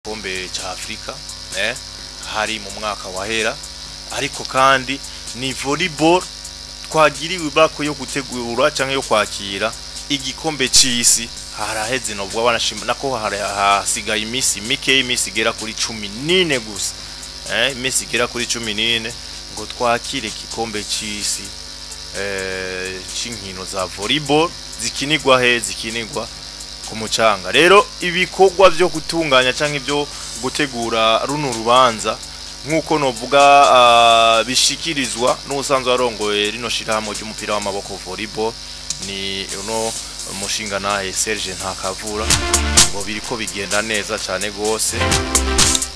igikombe ca Afrika hari mu mwaka wahera ariko kandi ni volleyball twagiriwe bako yo gutegura canke yo kwakira igikombe c'isi haraheze no bwa banashima nako hasigaye imisi mike imisi gera kuri 14 gusa imisi gera kuri 14 ngo twakire igikombe c'isi c'inkino za volleyball zikinirwa ku mucanga. Rero ibikorwa byo gutunganya canke byo gutegura runo rubanza nkuko novuga bishikirizwa n'usanzwe arongoye rino shirahamwe ry'umupira w'amaboko volleyball ni uno umushinga nahe Serge Ntakavura ngo biriko bigenda neza cyane gose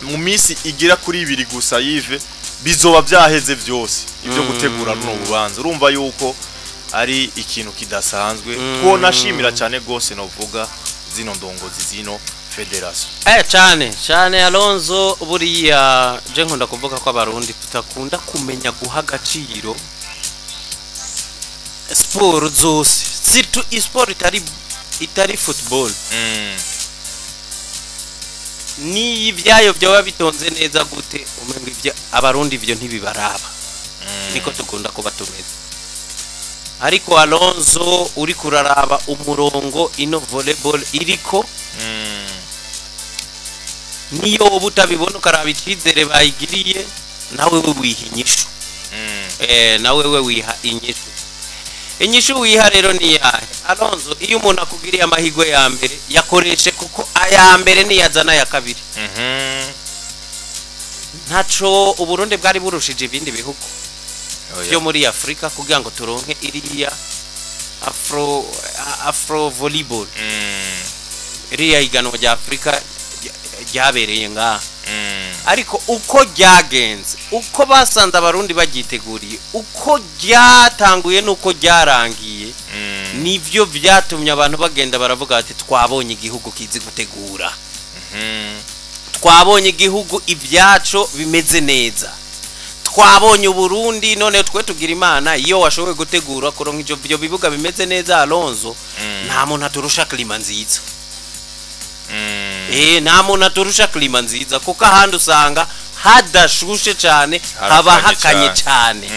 mu misi igira kuri 2 gusa yive bizoba byaheze byose ibyo gutegura runo rubanza. Urumva yuko ari ikintu kidasanzwe twonashimira cyane gose novuga zino ndongozi zino federation cyane Alonzo buriya je nkunda kuvuga ko abarundi tutakunda kumenya guha agaciro sport zose surtout sport itari football ni ivyayo byo bitonze neza gute umenga ivya abarundi ivyo ntibibaraba niko tukunda kuba tumeze. Ariko Alonzo uri kuraraba umurongo ino volleyball iriko niyo ubutabibona ukaraba ikizere bayigiriye nawe we wihinyisho nawe we wiha inyishu wiha rero ni yahe Alonzo iyo umuntu akugiriye amahigwe ya mbere yakoreshe kuko aya mbere ni yazana ya kabiri ntaco uburundi bwari burushije ibindi bihugu yo muri Afrika kugira ngo turonke iriya afro volleyball iriya iganwa rya Afrika ryabereye ngaha ariko uko ryagenze uko basanze abarundi bagiteguriye uko ryatanguye nuko ryarangiye nivyo vyatumye abantu bagenda baravuga ati twabonye igihugu kizi gutegura twabonye igihugu ivyaco bimeze neza twabonye Burundi none twe tugira Imana iyo washoboye gutegura kuronka ivyo bibuga bimeze neza Alonzo nta muntu aturusha klima nziza nta muntu aturusha klima nziza kuko ahandi usanga hadashushe cyane haba hakanye cyane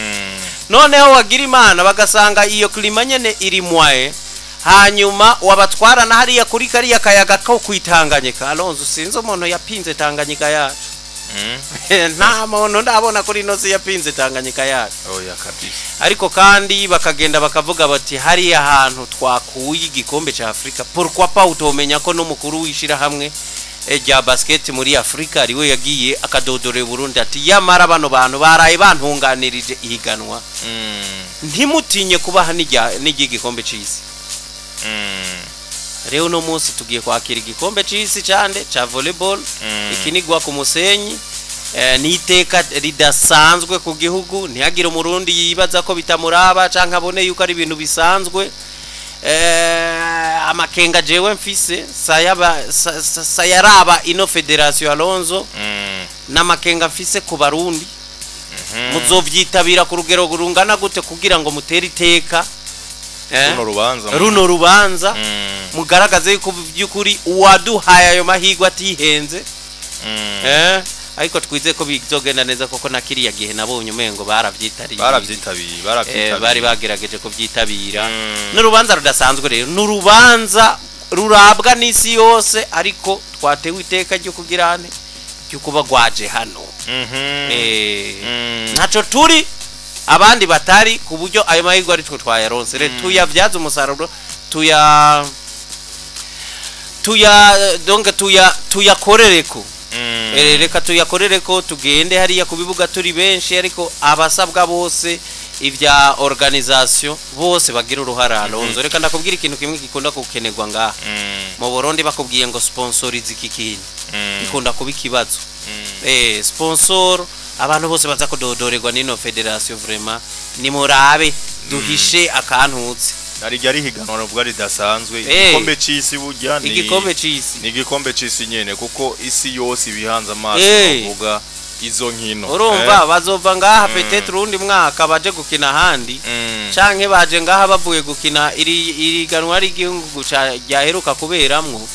noneho wagira Imana bagasanga iyo klima nyene iri mwaye hanyuma wabatwara na hariya kuri kariya kayaga ko kwitanganyika Alonzo sinzo umuntu yapinze Tanganyika yacu nta muntu ndabona kuri nozi yapinze Tanganyika yacu kabisa. Ariko kandi bakagenda bakavuga bati hari ahantu twakuye igikombe ca Afrika pourquoi pas utomenya ko no mukuru wishira hamwe rya basket muri Afrika ariwe yagiye akadodore Burundi ati yamara bano bantu baraye bantunganirije ihiganwa ntimutinye kubaha n'igikombe c'isi. Rero no munsi tugiye kwakira igikombe c'isi cyande ca volleyball ikinigwa ku musenyi niteka ridasanzwe ku gihugu ntiyagira umurundi yibaza ko bitamuraba canka abone yuko ari ibintu bisanzwe. Amakenga jewe mfise sayaraba ino federation Alonzo n'amakenga mfise ku barundi muzovyitabira ku rugero rungana gute kugira ngo mutere iteka runo rubanza mugaragaze yuko byukuri uwaduhaye ayo mahigwa atihenze ariko twize ko bizogenda neza koko nakiriya gihe nabonye umengo baravyitariye bari bagerageje ko vyitabira n'urubanza rudasanzwe rero n'urubanza rurabwa n'isi yose ariko twatewe iteka ryo kugirane ryo kuba gwaje hano ntaco turi abandi batari ku buryo ayo mahigwa ari twe twayaronse rero tuyavyaza umusaruro tuyakorereko reka tuyakorereko tugende hariya ku bibuga turi benshi ariko abasabwa bose ivya organisation bose bagira uruhara Alonzo. Reka ndakubwira ikintu kimwe gikunda kukenerwa ngaha mu Burundi bakubwiye ngo sponsorize iki kintu gikunda kuba ikibazo sponsor abantu bose baza kudodorerwa n'ino federation vraiment ni murabe duhishe akantutse ari higanwa no bwari dasanzwe igikombe c'isi burya ni igikombe c'isi nyene kuko isi yose ibihanza amaso bavuga izo nkino urumva bazova ngaha peut-être urundi mwaka baje gukina handi canke baje ngaha bavuye gukina iri ganwa ari igihugu ryaheruka kuberamwo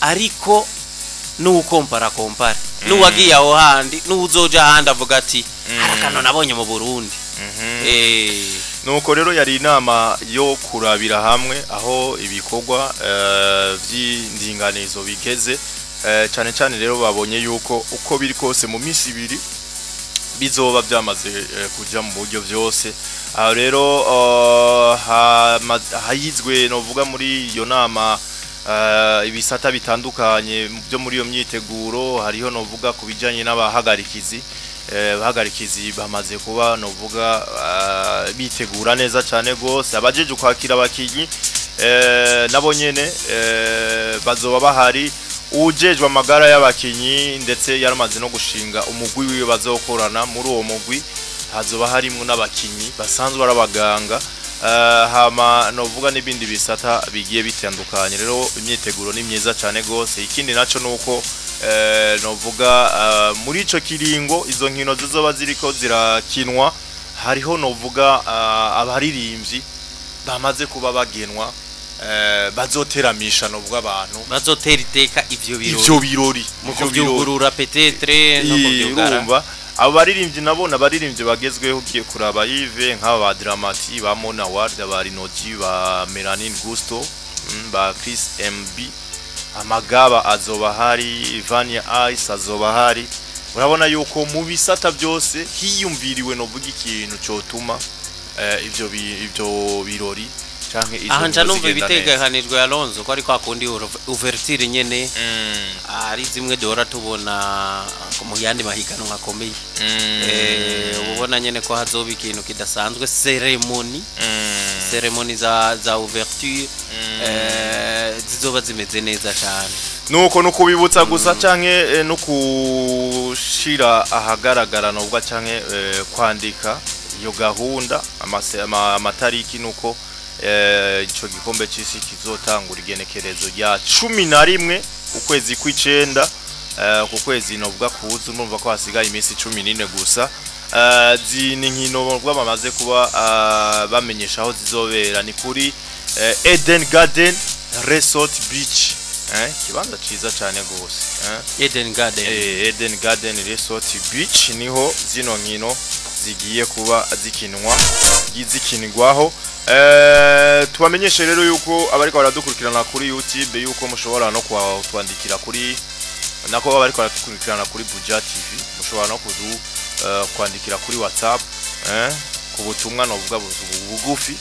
ariko n'ukompara kompare n'uwagiye aho handi n'uzoja handi avuga ati harakano nabonye mu Burundi. Nuko rero yari inama yo kurabira hamwe aho ibikorwa vy'indinganizo bigeze, cyane cyane rero babonye yuko uko biri kose mu minsi ibiri bizoba byamaze kuja mu buryo byose. Aho rero hayizwe novuga muri iyo nama ibisata bitandukanye byo muri iyo myiteguro. Hariho novuga kubijanye n'abahagarikizi, bahagarikizi bamaze kuba novuga bitegura neza cyane gose. Abajeje kwakira abakinyi nabo nyene bazoba bahari. Ujejwe amagara y'abakinyi ndetse yaramaze no gushinga umugwi wiwe bazokorana. Muri uwo mugwi hazoba harimo n'abakinyi basanzwe arabaganga, hama novuga n'ibindi bisata bigiye bitandukanye. Rero imyiteguro ni myiza cyane gose. Ikindi naco nuko novuga muri ico kiringo izo nkino zizoba ziriko zirakinwa, hariho novuga abaririmbyi bamaze kuba bagenwa, bazoteramisha novuga abantu bazotera iteka ivyo birori mu kuvyugurura petetre no kuvyugara. Abo baririmbyi nabo nabaririmbyi bagezweho ugiye kuraba Yves nk'aba ba Dramati, ba Mona Ward, ba Rinoji, ba Melanin Gusto, ba Chris MB, Amagaba azoba hari, Vania Ice azoba hari. Urabona yuko mu bisata byose hiyumviriwe novuga ikintu cyotuma ivyo birori canke izo. Ahanja numva bitegekanijwe Alonzo ko ari kwa kundi ouverture nyene ari zimwe dora tubona mu yandi mahiganwa akomeye. Ubona nyene ko hazoba ikintu kidasanzwe, ceremony za ouverture zizoba zimeze neza cyane. Nuko nukubibutsa gusa canke no kushira ahagaragara nubwo canke kwandika iyo gahunda amatariki nuko ico gikombe cy'isi kizotangura igenekerezo rya 11 ukwezi kw'icenda. Ku kwezi novuga kuza numva ko hasigaye iminsi 14 gusa. Zini nkino bamaze kuba bamenyesha aho zizobera ni kuri Eden Garden Resort Beach. Kibanza ciza cyane gose. Eden Garden Resort Beach niho zino nkino zigiye kuba zikinirwaho. Tubamenyeshe rero yuko abariko baradukurikirana kuri YouTube yuko mushobora no kwandikira kuri nako abariko baradukurikirana kuri Buja TV, mushobora no kwandikira kuri WhatsApp ku butumwa novuga bugufi.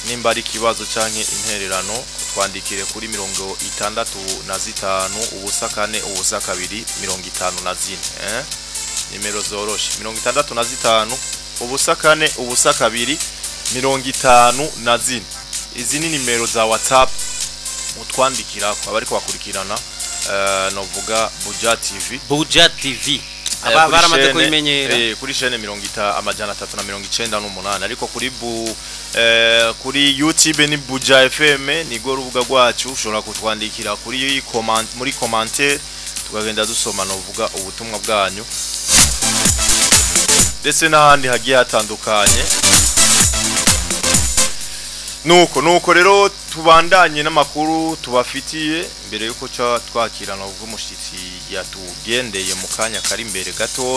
Nimba ari kibazo canke intererano twandikire kuri 65 ubusa 4 ubusa 2 54. Nimero zoroshe 65 ubusa 4 ubusa 2 54. Izi ni nimero za WhatsApp mutwandikira kwa bariko bakurikirana novuga Buja TV. Baramaze kubimenyera kuri chaîne 398 ariko kuri YouTube ni Buja FM nigo rubuga rwacu. Ushobora kutwandikira kuri muri commentaire tukagenda dusoma novuga ubutumwa bwanyu ndetse n'ahandi hagiye hatandukanye. Nuko rero tubandanye n'amakuru tubafitiye mbere yuko twakirana ubwo umushitsi yatugendeye mu kanya kari imbere gato.